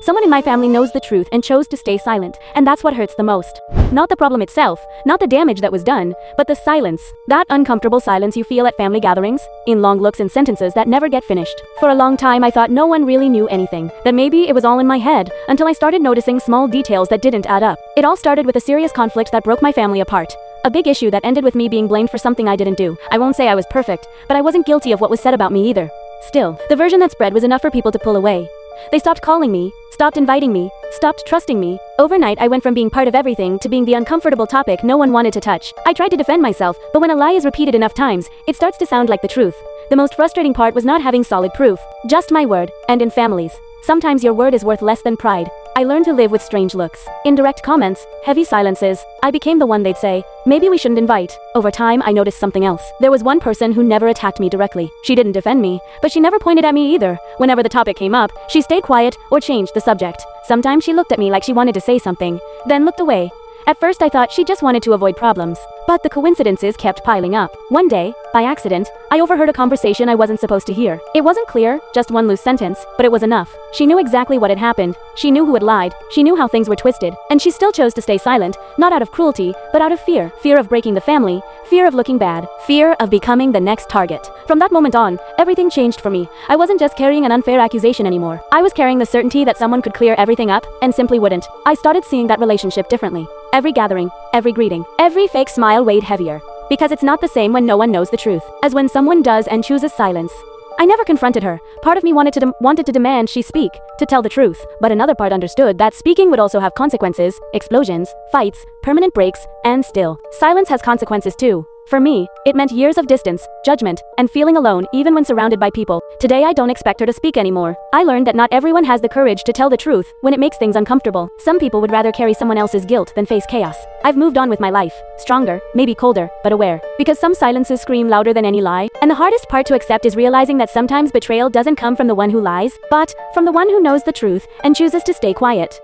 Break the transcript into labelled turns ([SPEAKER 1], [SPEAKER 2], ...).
[SPEAKER 1] Someone in my family knows the truth and chose to stay silent, and that's what hurts the most. Not the problem itself, not the damage that was done, but the silence. That uncomfortable silence you feel at family gatherings, in long looks and sentences that never get finished. For a long time I thought no one really knew anything, that maybe it was all in my head, until I started noticing small details that didn't add up. It all started with a serious conflict that broke my family apart. A big issue that ended with me being blamed for something I didn't do. I won't say I was perfect, but I wasn't guilty of what was said about me either. Still, the version that spread was enough for people to pull away. They stopped calling me, stopped inviting me, stopped trusting me. Overnight, I went from being part of everything to being the uncomfortable topic no one wanted to touch. I tried to defend myself, but when a lie is repeated enough times, it starts to sound like the truth. The most frustrating part was not having solid proof, just my word, and in families. Sometimes your word is worth less than pride. I learned to live with strange looks, indirect comments, heavy silences. I became the one they'd say, maybe we shouldn't invite. Over time, I noticed something else. There was one person who never attacked me directly. She didn't defend me, but she never pointed at me either. Whenever the topic came up, she stayed quiet or changed the subject. Sometimes she looked at me like she wanted to say something, then looked away. At first I thought she just wanted to avoid problems, but the coincidences kept piling up. One day, by accident, I overheard a conversation I wasn't supposed to hear. It wasn't clear, just one loose sentence, but it was enough. She knew exactly what had happened, she knew who had lied, she knew how things were twisted, and she still chose to stay silent, not out of cruelty, but out of fear. Fear of breaking the family, fear of looking bad, fear of becoming the next target. From that moment on, everything changed for me. I wasn't just carrying an unfair accusation anymore. I was carrying the certainty that someone could clear everything up, and simply wouldn't. I started seeing that relationship differently. Every gathering, every greeting, every fake smile weighed heavier. Because it's not the same when no one knows the truth, as when someone does and chooses silence. I never confronted her. Part of me wanted to demand she speak, to tell the truth, but another part understood that speaking would also have consequences, explosions, fights, permanent breaks, and still, silence has consequences too. For me, it meant years of distance, judgment, and feeling alone even when surrounded by people. Today I don't expect her to speak anymore. I learned that not everyone has the courage to tell the truth when it makes things uncomfortable. Some people would rather carry someone else's guilt than face chaos. I've moved on with my life, stronger, maybe colder, but aware. Because some silences scream louder than any lie, and the hardest part to accept is realizing that sometimes betrayal doesn't come from the one who lies, but from the one who knows the truth and chooses to stay quiet.